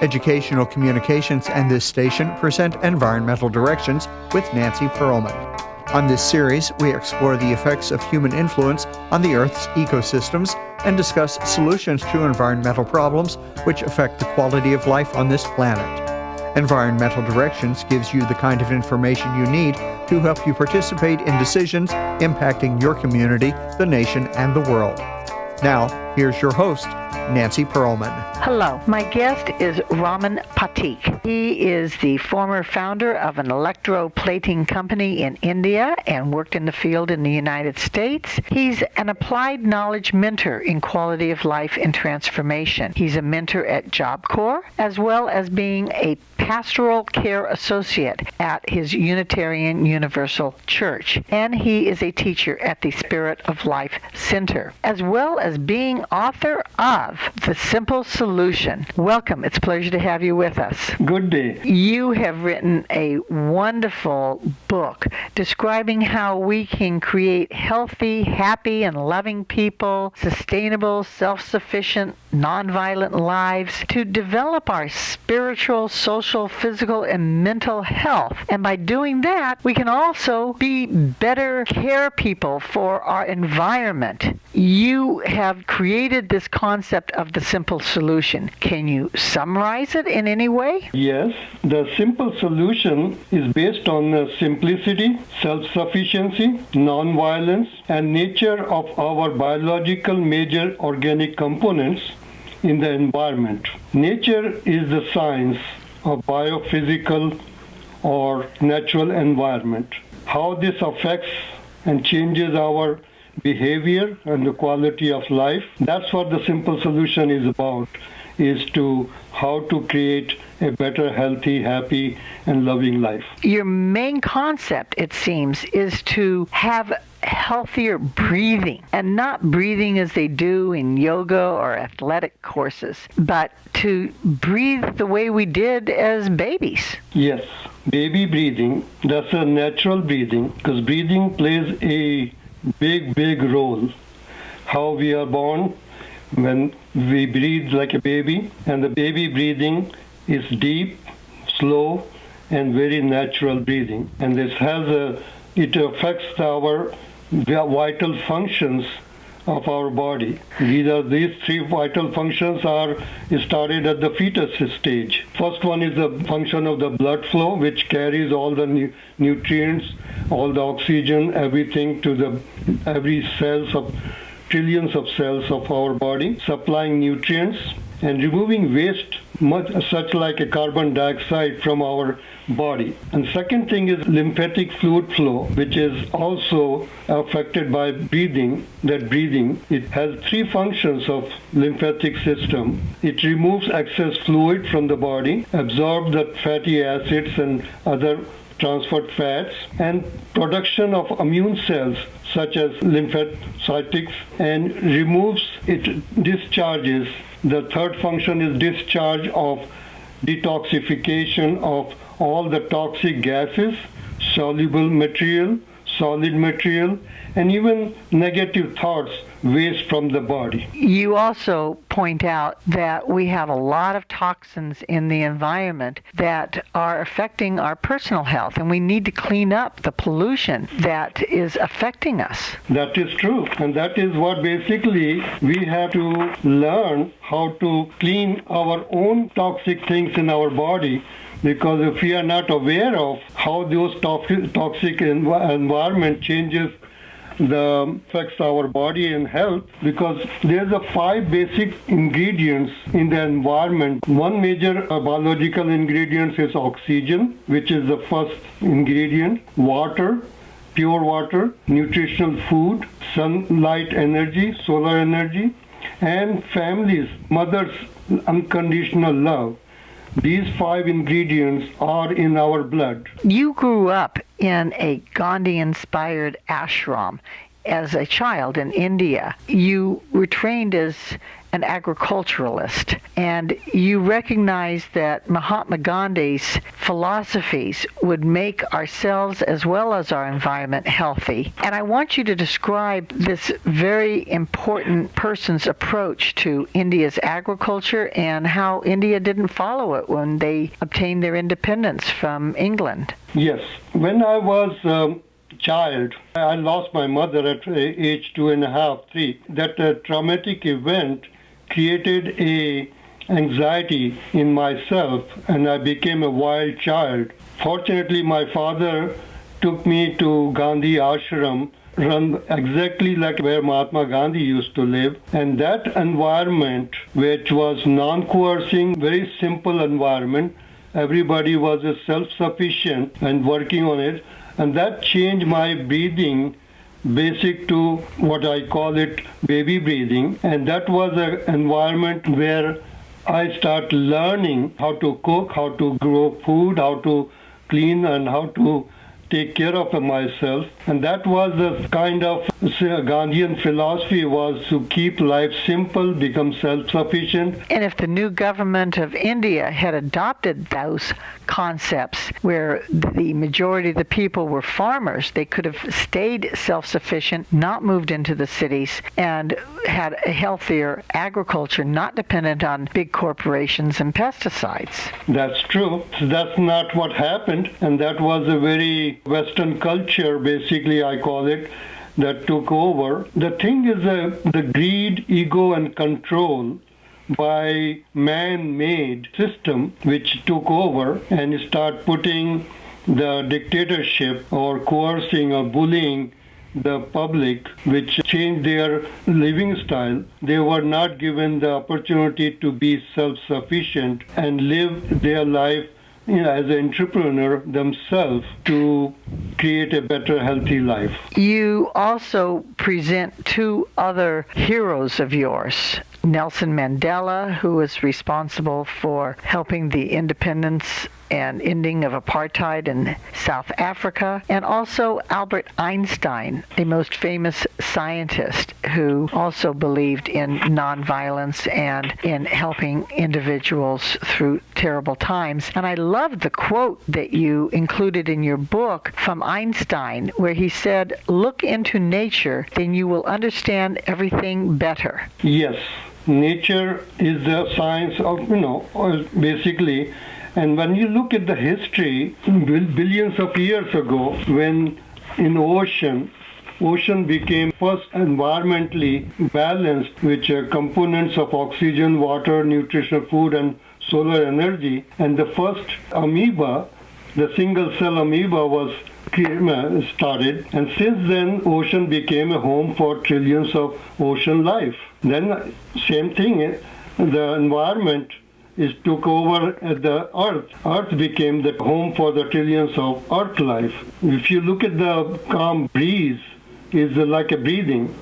Educational Communications and this station present Environmental Directions with Nancy Pearlman. On this series, we explore the effects of human influence on the Earth's ecosystems and discuss solutions to environmental problems which affect the quality of life on this planet. Environmental Directions gives you the kind of information you need to help you participate in decisions impacting your community, the nation, and the world. Now, here's your host, Nancy Pearlman. Hello, my guest is Raman Pathik. He is the former founder of an electroplating company in India and worked in the field in the United States. He's an applied knowledge mentor in quality of life and transformation. He's a mentor at Job Corps, as well as being a pastoral care associate at his Unitarian Universal Church. And he is a teacher at the Spirit of Life Center, as well as being author of The Simple Solution. Welcome. It's a pleasure to have you with us. Good day. You have written a wonderful book describing how we can create healthy, happy, and loving people, sustainable, self-sufficient, nonviolent lives to develop our spiritual, social, physical, and mental health. And by doing that, we can also be better care people for our environment. You have created this concept of the simple solution. Can you summarize it in any way? Yes, the simple solution is based on simplicity, self-sufficiency, non-violence, and nature of our biological major organic components in the environment. Nature is the science of biophysical or natural environment. How this affects and changes our behavior and the quality of life, that's what the simple solution is about, is to how to create a better, healthy, happy, and loving life. Your main concept, it seems, is to have healthier breathing, and not breathing as they do in yoga or athletic courses, but to breathe the way we did as babies. Yes, baby breathing, that's a natural breathing, because breathing plays a big role. How we are born, when we breathe like a baby, and the baby breathing is deep, slow, and very natural breathing. And this it affects our vital functions of our body. These three vital functions are started at the fetus stage. First one is the function of the blood flow, which carries all the nutrients, all the oxygen, everything to every cells of trillions of cells of our body, supplying nutrients and removing waste, such like a carbon dioxide from our body. And second thing is lymphatic fluid flow, which is also affected by breathing. It has three functions of lymphatic system. It removes excess fluid from the body, absorbs the fatty acids and other transferred fats, and production of immune cells such as lymphocytes, and discharges. The third function is discharge of detoxification of all the toxic gases, soluble material, solid material, and even negative thoughts, waste from the body. You also point out that we have a lot of toxins in the environment that are affecting our personal health, and we need to clean up the pollution that is affecting us. That is true, and that is what basically we have to learn, how to clean our own toxic things in our body. Because if we are not aware of how those toxic environment changes affects our body and health, because there's 5 basic ingredients in the environment. One major biological ingredient is oxygen, which is the first ingredient, water, pure water, nutritional food, sunlight energy, solar energy, and families, mother's unconditional love. These 5 ingredients are in our blood. You grew up in a Gandhi-inspired ashram as a child in India, you were trained as an agriculturalist, and you recognized that Mahatma Gandhi's philosophies would make ourselves as well as our environment healthy. And I want you to describe this very important person's approach to India's agriculture and how India didn't follow it when they obtained their independence from England. Yes. When I was child, I lost my mother at age 2.5, 3. That traumatic event created a anxiety in myself, and I became a wild child. Fortunately, my father took me to Gandhi ashram, run exactly like where Mahatma Gandhi used to live. And that environment, which was non-coercing, very simple environment, everybody was self-sufficient and working on it. And that changed my breathing basic to what I call it baby breathing. And that was an environment where I start learning how to cook, how to grow food, how to clean, and how to take care of myself. And that was the kind of Gandhian philosophy, was to keep life simple, become self-sufficient. And if the new government of India had adopted those concepts where the majority of the people were farmers, they could have stayed self-sufficient, not moved into the cities, and had a healthier agriculture, not dependent on big corporations and pesticides. That's true. That's not what happened, and that was a very Western culture, basically, I call it, that took over. The thing is the greed, ego, and control by man-made system which took over and start putting the dictatorship or coercing or bullying the public, which changed their living style. They were not given the opportunity to be self-sufficient and live their life as an entrepreneur themselves to create a better, healthy life. You also present two other heroes of yours. Nelson Mandela, who was responsible for helping the independence and ending of apartheid in South Africa, and also Albert Einstein, a most famous scientist who also believed in nonviolence and in helping individuals through terrible times. And I love the quote that you included in your book from Einstein, where he said, "Look into nature, then you will understand everything better." Yes, nature is the science of, basically. And when you look at the history, billions of years ago, when in ocean became first environmentally balanced, which components of oxygen, water, nutritional food, and solar energy. And the first amoeba, the single cell amoeba, was started. And since then, ocean became a home for trillions of ocean life. Then same thing, the environment took over the earth. Earth became the home for the trillions of earth life. If you look at the calm breeze, is like a breathing.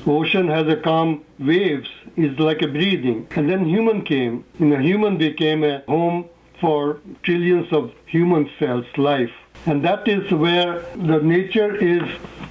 Ocean has a calm waves, is like a breathing. And then human came. Human became a home for trillions of human cells, life. And that is where the nature is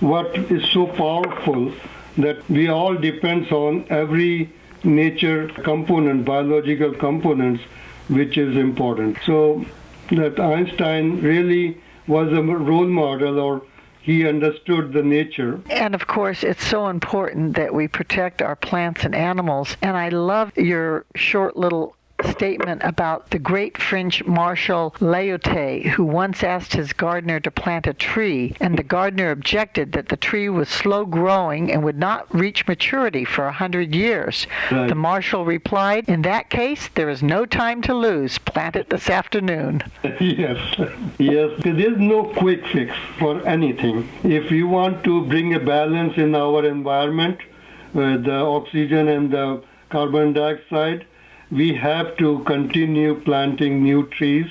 what is so powerful that we all depends on every nature component, biological components, which is important. So that Einstein really was a role model, or he understood the nature. And of course, it's so important that we protect our plants and animals. And I love your short little statement about the great French Marshal Lyautey, who once asked his gardener to plant a tree, and the gardener objected that the tree was slow growing and would not reach maturity for 100 years. Right. The marshal replied, "In that case, there is no time to lose. Plant it this afternoon." Yes. There is no quick fix for anything. If you want to bring a balance in our environment, the oxygen and the carbon dioxide, we have to continue planting new trees.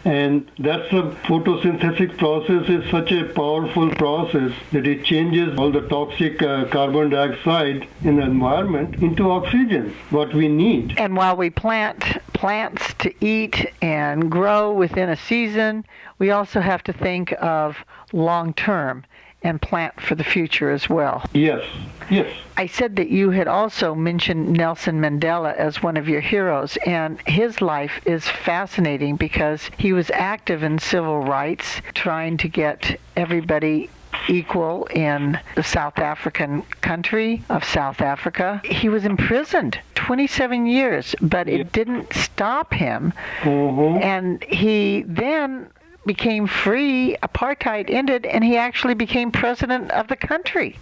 And that's the photosynthetic process is such a powerful process that it changes all the toxic carbon dioxide in the environment into oxygen, what we need. And while we plant plants to eat and grow within a season, we also have to think of long term. and plant for the future as well. Yes, yes. I said that you had also mentioned Nelson Mandela as one of your heroes, and his life is fascinating because he was active in civil rights, trying to get everybody equal in the South African country of South Africa. He was imprisoned 27 years, but it didn't stop him. And he then became free, apartheid ended, and he actually became president of the country.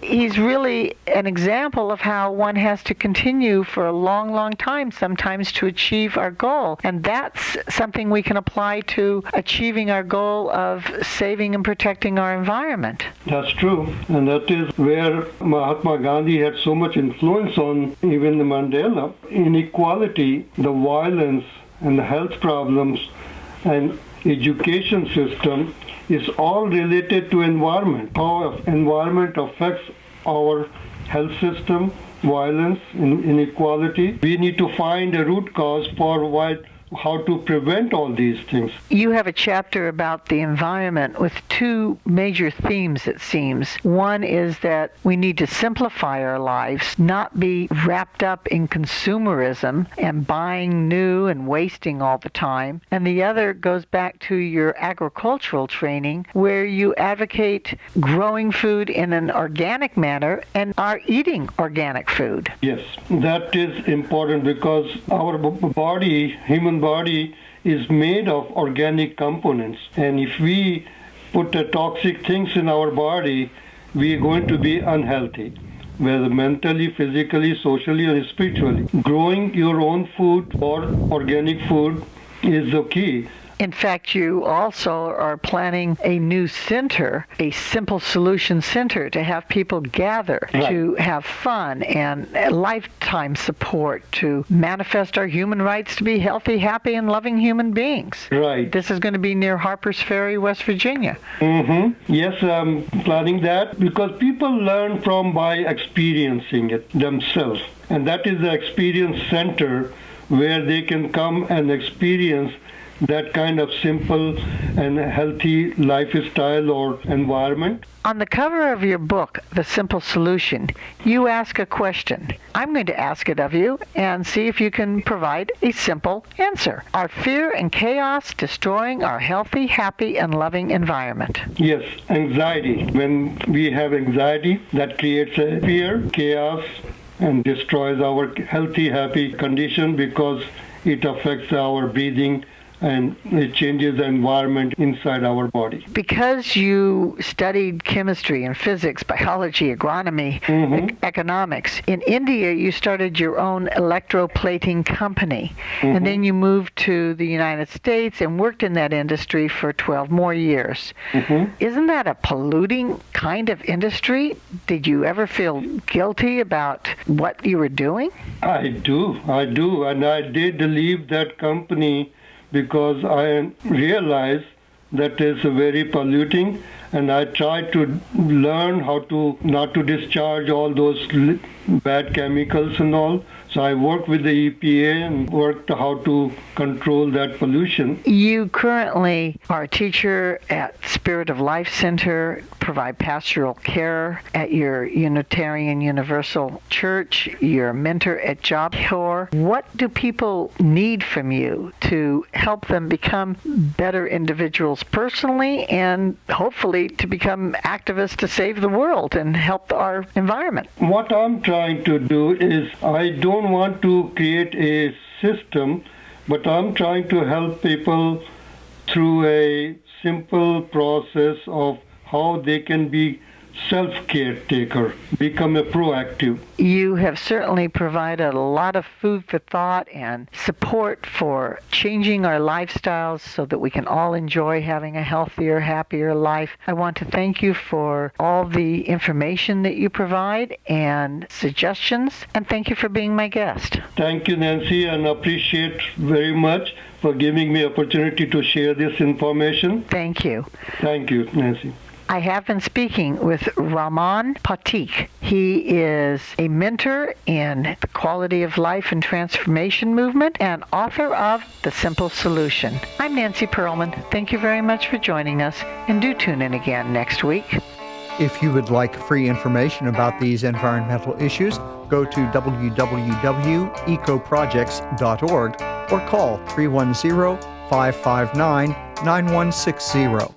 He's really an example of how one has to continue for a long, long time sometimes to achieve our goal. And that's something we can apply to achieving our goal of saving and protecting our environment. That's true. And that is where Mahatma Gandhi had so much influence on even Mandela. Inequality, the violence, and the health problems, and education system is all related to environment. How environment affects our health system, violence, inequality. We need to find a root cause for how to prevent all these things. You have a chapter about the environment with two major themes, it seems. One is that we need to simplify our lives, not be wrapped up in consumerism and buying new and wasting all the time. And the other goes back to your agricultural training, where you advocate growing food in an organic manner and are eating organic food. Yes, that is important because our body, human body, is made of organic components, and if we put the toxic things in our body, we are going to be unhealthy, whether mentally, physically, socially, or spiritually. Growing your own food or organic food is the key. In fact, you also are planning a new center, a simple solution center, to have people gather, to have fun and lifetime support, to manifest our human rights to be healthy, happy, and loving human beings. Right. This is going to be near Harpers Ferry, West Virginia. Yes, I'm planning that because people learn by experiencing it themselves. And that is the experience center where they can come and experience that kind of simple and healthy lifestyle or environment. On the cover of your book, The Simple Solution, you ask a question. I'm going to ask it of you and see if you can provide a simple answer. Are fear and chaos destroying our healthy, happy, and loving environment? Yes, anxiety. When we have anxiety, that creates a fear, chaos, and destroys our healthy, happy condition because it affects our breathing and it changes the environment inside our body. Because you studied chemistry and physics, biology, agronomy, economics, in India you started your own electroplating company, and then you moved to the United States and worked in that industry for 12 more years. Isn't that a polluting kind of industry? Did you ever feel guilty about what you were doing? I do, and I did leave that company because I realized that it's very polluting, and I tried to learn how to not to discharge all those bad chemicals and all. So I worked with the EPA and worked how to control that pollution. You currently are a teacher at Spirit of Life Center, provide pastoral care at your Unitarian Universal Church, you're a mentor at Job Corps. What do people need from you to help them become better individuals personally and hopefully to become activists to save the world and help our environment? What I'm trying to do is I don't want to create a system, but I'm trying to help people through a simple process of how they can be self-caretaker, become a proactive. You have certainly provided a lot of food for thought and support for changing our lifestyles so that we can all enjoy having a healthier, happier life. I want to thank you for all the information that you provide and suggestions, and thank you for being my guest. Thank you, Nancy, and appreciate very much for giving me opportunity to share this information. Thank you. Thank you, Nancy. I have been speaking with Raman Pathik. He is a mentor in the quality of life and transformation movement and author of The Simple Solution. I'm Nancy Pearlman. Thank you very much for joining us, and do tune in again next week. If you would like free information about these environmental issues, go to www.ecoprojects.org or call 310-559-9160.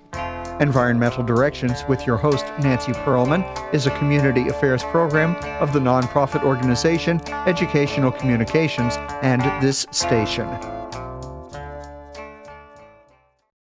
Environmental Directions with your host, Nancy Pearlman, is a community affairs program of the nonprofit organization Educational Communications and this station.